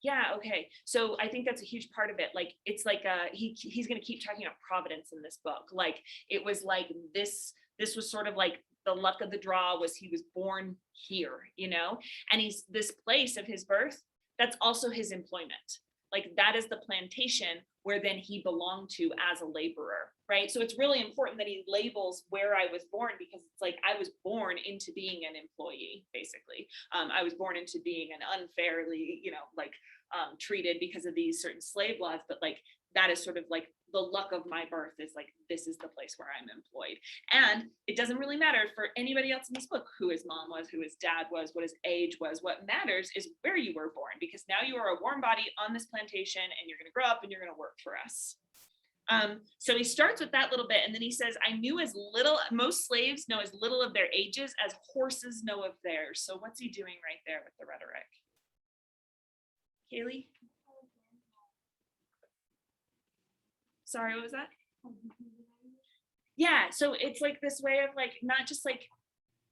Yeah, okay. So I think that's a huge part of it. Like, it's like he's going to keep talking about providence in this book. Like, it was like this was sort of like the luck of the draw was he was born here, and he's this place of his birth. That's also his employment. Like that is the plantation where then he belonged to as a laborer, right? So it's really important that he labels where I was born, because it's like I was born into being an employee, basically. I was born into being an unfairly, treated because of these certain slave laws, but like that is sort of like the luck of my birth is like, this is the place where I'm employed. And it doesn't really matter for anybody else in this book who his mom was, who his dad was, what his age was. What matters is where you were born, because now you are a warm body on this plantation and you're going to grow up and you're going to work for us. So he starts with that little bit, and then he says, I knew as little, most slaves know as little of their ages as horses know of theirs. So what's he doing right there with the rhetoric? Kaylee? Sorry, what was that? Yeah, so it's like this way of like, not just like,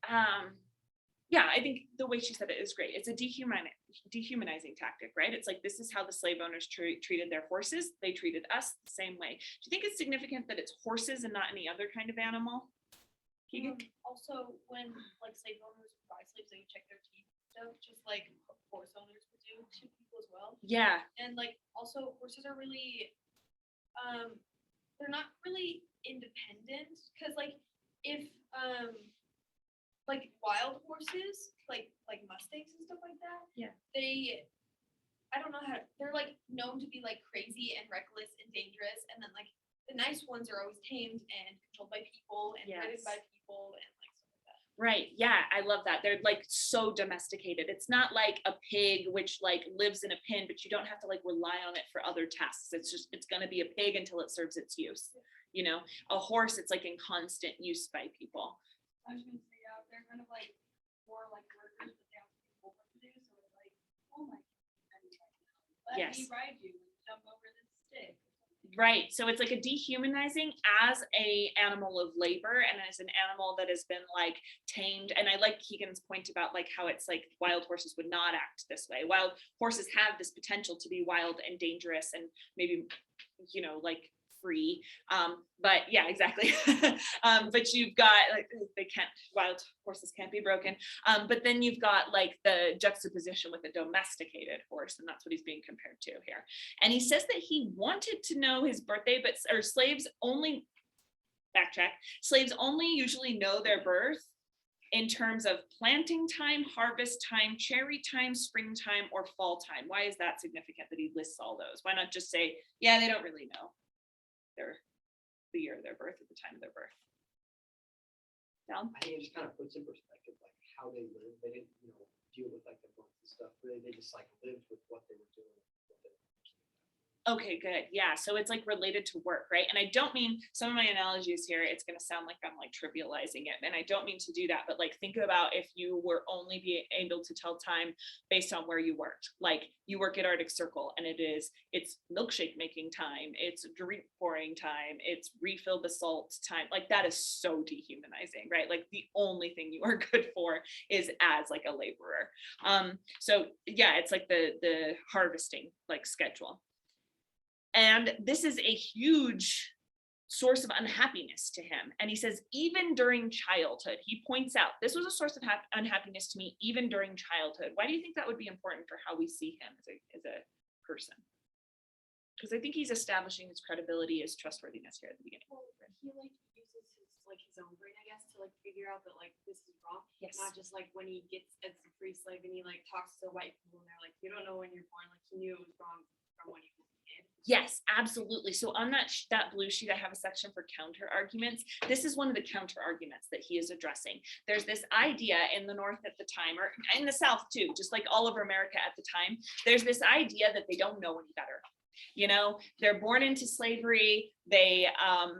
I think the way she said it is great. It's a dehumanizing tactic, right? It's like, this is how the slave owners treated their horses. They treated us the same way. Do you think it's significant that it's horses and not any other kind of animal? Also, when like slave owners would buy slaves, they would check their teeth, so just like horse owners would do to people as well. Yeah. And like also horses are really they're not really independent, because like if like wild horses like mustangs and stuff like that, I don't know how they're like known to be like crazy and reckless and dangerous, and then like the nice ones are always tamed and controlled by people and ridden by people and like stuff like that. Right. Yeah, I love that. They're like so domesticated. It's not like a pig which like lives in a pen, but you don't have to like rely on it for other tasks. It's going to be a pig until it serves its use. A horse, it's like in constant use by people. I was gonna say, they're kind of like more like workers, but they have to be what to do. So it's like, oh my God, let me ride you and jump over this stick. Right. So it's like a dehumanizing as a animal of labor and as an animal that has been like tamed. And I like Keegan's point about like how it's like wild horses would not act this way. Wild horses have this potential to be wild and dangerous and maybe, like free. But yeah, exactly. But you've got like, wild horses can't be broken. But then you've got like the juxtaposition with a domesticated horse, and that's what he's being compared to here. And he says that he wanted to know his birthday, slaves only usually know their birth in terms of planting time, harvest time, cherry time, springtime, or fall time. Why is that significant that he lists all those? Why not just say, yeah, they don't really know the year of their birth at the time of their birth? Down? I think it just kind of puts in perspective like how they lived. They didn't, deal with like the months and stuff. They just like lived with what they were doing. Okay, good. Yeah. So it's like related to work, right? And I don't mean, some of my analogies here, it's going to sound like I'm like trivializing it. And I don't mean to do that, but like think about if you were only be able to tell time based on where you worked. Like you work at Arctic Circle and it's milkshake making time, it's drink pouring time, it's refill the salt time. Like that is so dehumanizing, right? Like the only thing you are good for is as like a laborer. So yeah, it's like the harvesting like schedule. And this is a huge source of unhappiness to him. And he says, even during childhood, he points out, this was a source of unhappiness to me, even during childhood. Why do you think that would be important for how we see him as a person? Because I think he's establishing his credibility, his trustworthiness here at the beginning. Well, he like uses his own brain, I guess, to like figure out that like this is wrong. Yes. Not just like when he gets as a free slave and he like talks to white people and they're like, you don't know when you're born. Like he knew it was wrong from when he was a kid. Yes, absolutely. So on that blue sheet, I have a section for counter arguments. This is one of the counter arguments that he is addressing. There's this idea in the North at the time, or in the South too, just like all over America at the time, there's this idea that they don't know any better. You know, they're born into slavery. They are,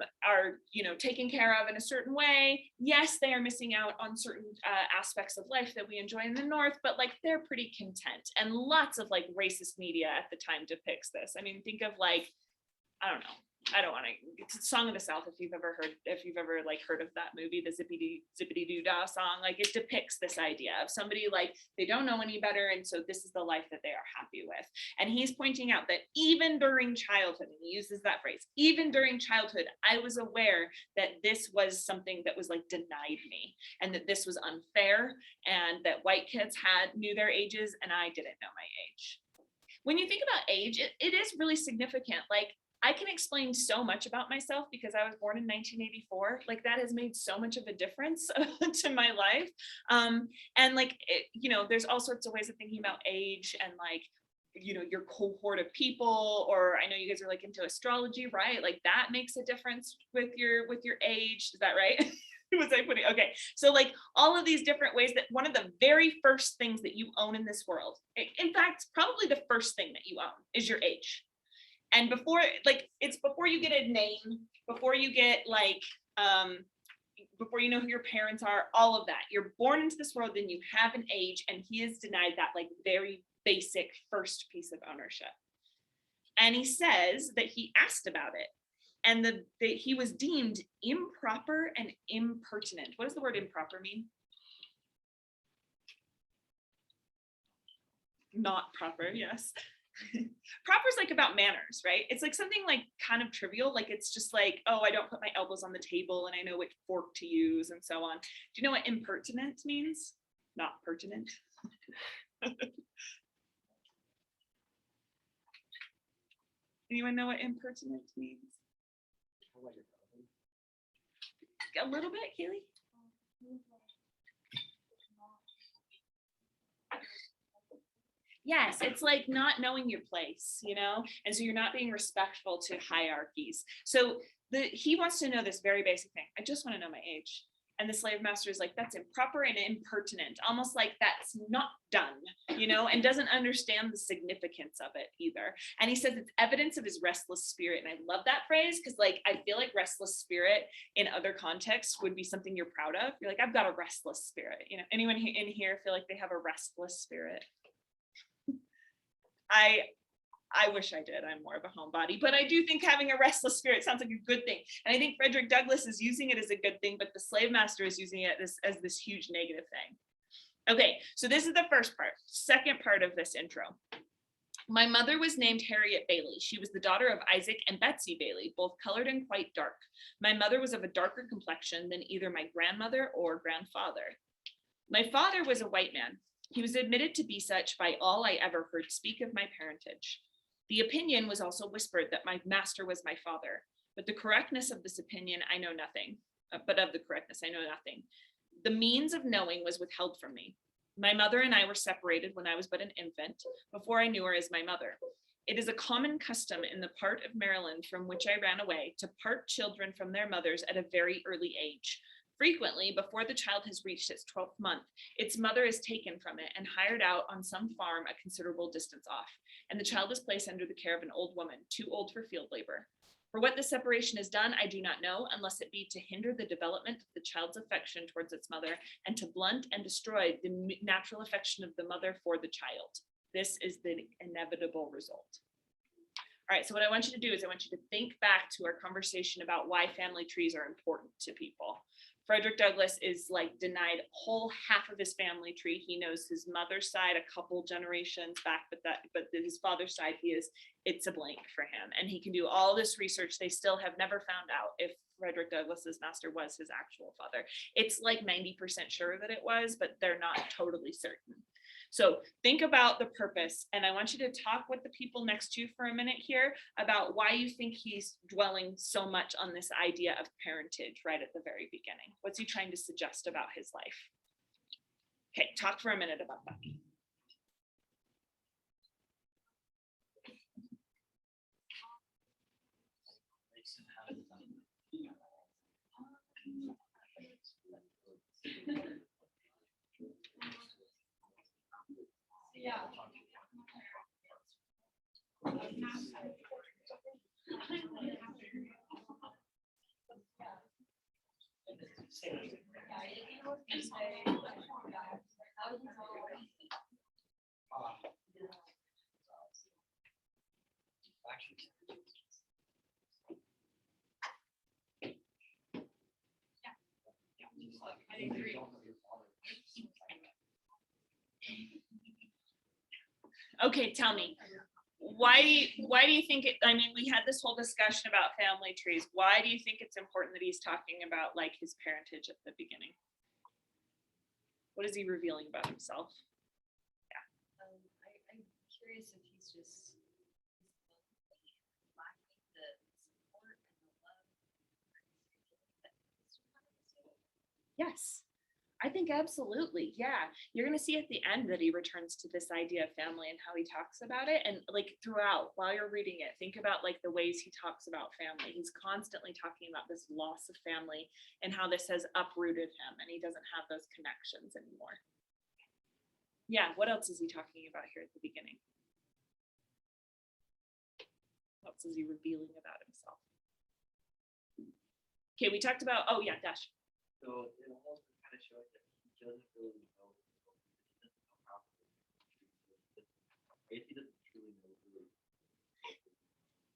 taken care of in a certain way. Yes, they are missing out on certain aspects of life that we enjoy in the North, but like they're pretty content. And lots of like racist media at the time depicts this. I mean, think of like, I don't know. I don't want to. It's Song of the South. If you've ever heard of that movie, the Zippity Doo Dah song, like it depicts this idea of somebody like they don't know any better, and so this is the life that they are happy with. And he's pointing out that even during childhood, and he uses that phrase, even during childhood, I was aware that this was something that was like denied me, and that this was unfair, and that white kids knew their ages, and I didn't know my age. When you think about age, it is really significant. Like, I can explain so much about myself because I was born in 1984. Like that has made so much of a difference to my life. And like, there's all sorts of ways of thinking about age and like, your cohort of people, or I know you guys are like into astrology, right? Like that makes a difference with your age. Is that right? Was I putting? Okay. So like all of these different ways that one of the very first things that you own in this world, in fact, probably the first thing that you own is your age. And it's before you get a name, before you get before you know who your parents are, all of that. You're born into this world, then you have an age, and he has denied that like very basic first piece of ownership. And he says that he asked about it, and that he was deemed improper and impertinent. What does the word improper mean? Not proper, yes. Proper is like about manners, right? It's like something like kind of trivial, like it's just like, oh, I don't put my elbows on the table and I know which fork to use and so on. Do you know what impertinent means? Not pertinent. Anyone know what impertinent means? A little bit, Kaylee? Yes, it's like not knowing your place, and so you're not being respectful to hierarchies. So he wants to know this very basic thing. I just want to know my age. And the slave master is like, that's improper and impertinent, almost like that's not done, and doesn't understand the significance of it either. And he says it's evidence of his restless spirit. And I love that phrase because like, I feel like restless spirit in other contexts would be something you're proud of. You're like, I've got a restless spirit. Anyone in here feel like they have a restless spirit? I wish I did. I'm more of a homebody, but I do think having a restless spirit sounds like a good thing. And I think Frederick Douglass is using it as a good thing, but the slave master is using it as this huge negative thing. Okay, so this is the first part. Second part of this intro. My mother was named Harriet Bailey. She was the daughter of Isaac and Betsy Bailey, both colored and quite dark. My mother was of a darker complexion than either my grandmother or grandfather. My father was a white man. He was admitted to be such by all I ever heard speak of my parentage. The opinion was also whispered that my master was my father, but the correctness of this opinion, I know nothing. The means of knowing was withheld from me. My mother and I were separated when I was but an infant, before I knew her as my mother. It is a common custom in the part of Maryland from which I ran away to part children from their mothers at a very early age. Frequently, before the child has reached its 12th month, its mother is taken from it and hired out on some farm a considerable distance off, and the child is placed under the care of an old woman, too old for field labor. For what this separation is done, I do not know, unless it be to hinder the development of the child's affection towards its mother and to blunt and destroy the natural affection of the mother for the child. This is the inevitable result. All right, so what I want you to do is I want you to think back to our conversation about why family trees are important to people. Frederick Douglass is like denied whole half of his family tree. He knows his mother's side a couple generations back, but his father's side, it's a blank for him. And he can do all this research. They still have never found out if Frederick Douglass's master was his actual father. It's like 90% sure that it was, but they're not totally certain. So think about the purpose, and I want you to talk with the people next to you for a minute here about why you think he's dwelling so much on this idea of parentage right at the very beginning. What's he trying to suggest about his life? Okay, talk for a minute about that. Yeah. I agree. Okay, tell me, why do you think it, I mean, we had this whole discussion about family trees. Why do you think it's important that he's talking about like his parentage at the beginning? What is he revealing about himself? I'm curious if he's just lacking the support and the love. Yes, I think absolutely. Yeah. You're going to see at the end that he returns to this idea of family and how he talks about it. And like throughout, while you're reading it, think about like the ways he talks about family. He's constantly talking about this loss of family and how this has uprooted him and he doesn't have those connections anymore. Yeah. What else is he talking about here at the beginning? What else is he revealing about himself? Okay. We talked about, oh yeah, Dash. So it almost kind of shows that he doesn't really know. He doesn't know how to. He doesn't truly know who.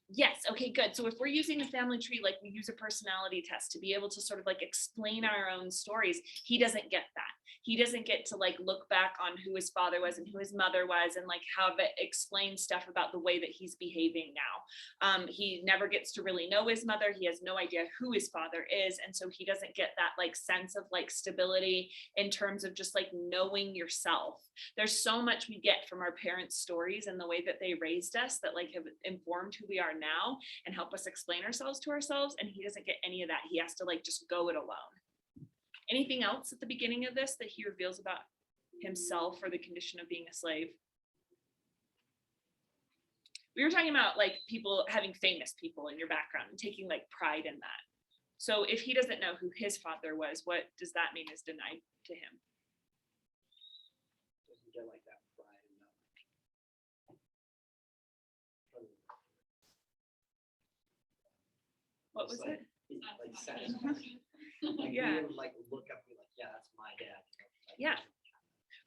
Yes. Okay, good. So if we're using the family tree, like we use a personality test to be able to sort of like explain our own stories, he doesn't get that. He doesn't get to like look back on who his father was and who his mother was and like have it explain stuff about the way that he's behaving now. He never gets to really know his mother. He has no idea who his father is. And so he doesn't get that like sense of like stability in terms of just like knowing yourself. There's so much we get from our parents' stories and the way that they raised us that like have informed who we are now and help us explain ourselves to ourselves. And he doesn't get any of that. He has to like just go it alone. Anything else at the beginning of this that he reveals about himself or the condition of being a slave? We were talking about like people having famous people in your background and taking like pride in that. So if he doesn't know who his father was, what does that mean is denied to him? Doesn't get like that pride and that. What was it? Like satisfaction. Like Yeah. being, like look up and be like, yeah, that's my dad. Like, Yeah.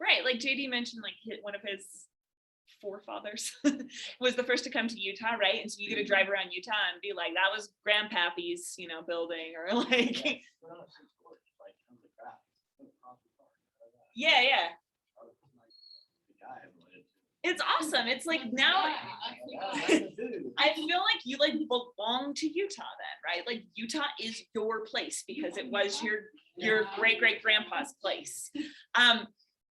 Right, like JD mentioned, like one of his forefathers was the first to come to Utah, right? And so you get to drive around Utah and be like, that was Grandpappy's, you know, building, or like, yeah, yeah. It's awesome. It's like now I feel like you like belong to Utah then, right? Like Utah is your place because it was your great grandpa's place.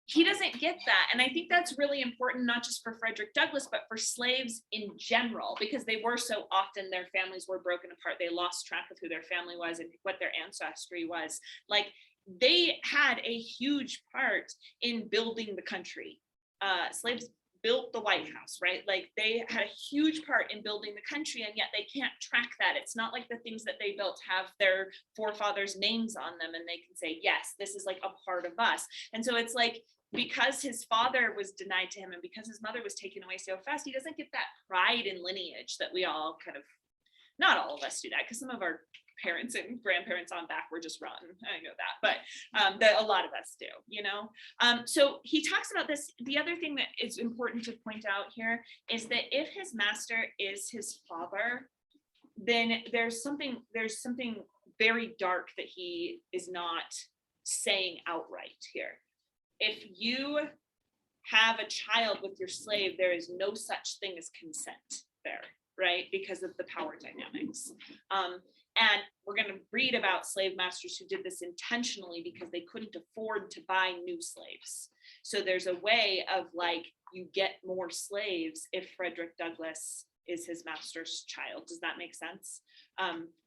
He doesn't get that. And I think that's really important, not just for Frederick Douglass, but for slaves in general, because they were so often, their families were broken apart. They lost track of who their family was and what their ancestry was. Like they had a huge part in building the country. Slaves built the White House, right? Like they had a huge part in building the country, and yet they can't track that. It's not like the things that they built have their forefathers' names on them and they can say, yes, this is like a part of us. And so it's like, because his father was denied to him and because his mother was taken away so fast, he doesn't get that pride in lineage that we all kind of, not all of us do that, because some of our parents and grandparents on back were just rotten. I know that, but that a lot of us do, you know? So he talks about this. The other thing that is important to point out here is that if his master is his father, then there's something very dark that he is not saying outright here. If you have a child with your slave, there is no such thing as consent there, right? Because of the power dynamics. And we're going to read about slave masters who did this intentionally because they couldn't afford to buy new slaves. So there's a way of like, you get more slaves if Frederick Douglass is his master's child. Does that make sense?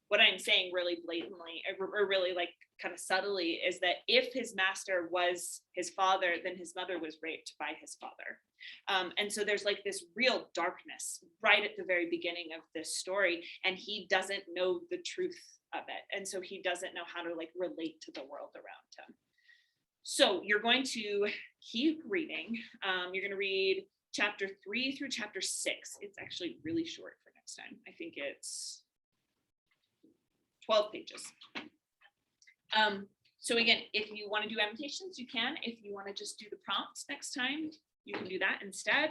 What I'm saying really blatantly, or really like kind of subtly, is that if his master was his father, then his mother was raped by his father. And so there's like this real darkness right at the very beginning of this story, and he doesn't know the truth of it. And so he doesn't know how to like relate to the world around him. So you're going to keep reading. You're going to read chapter 3 through chapter 6. It's actually really short for next time. I think it's 12 pages. So again, if you want to do annotations, you can. If you want to just do the prompts next time, you can do that instead.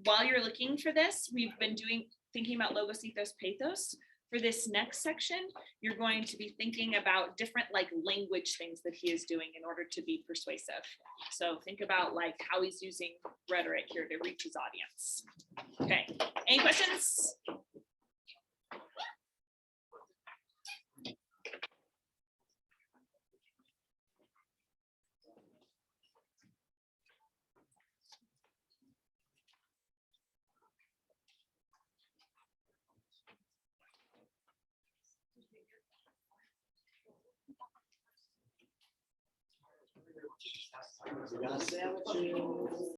While you're looking for this, we've been thinking about logos, ethos, pathos. For this next section, you're going to be thinking about different like language things that he is doing in order to be persuasive. So think about like how he's using rhetoric here to reach his audience. Okay, any questions? We got sandwiches.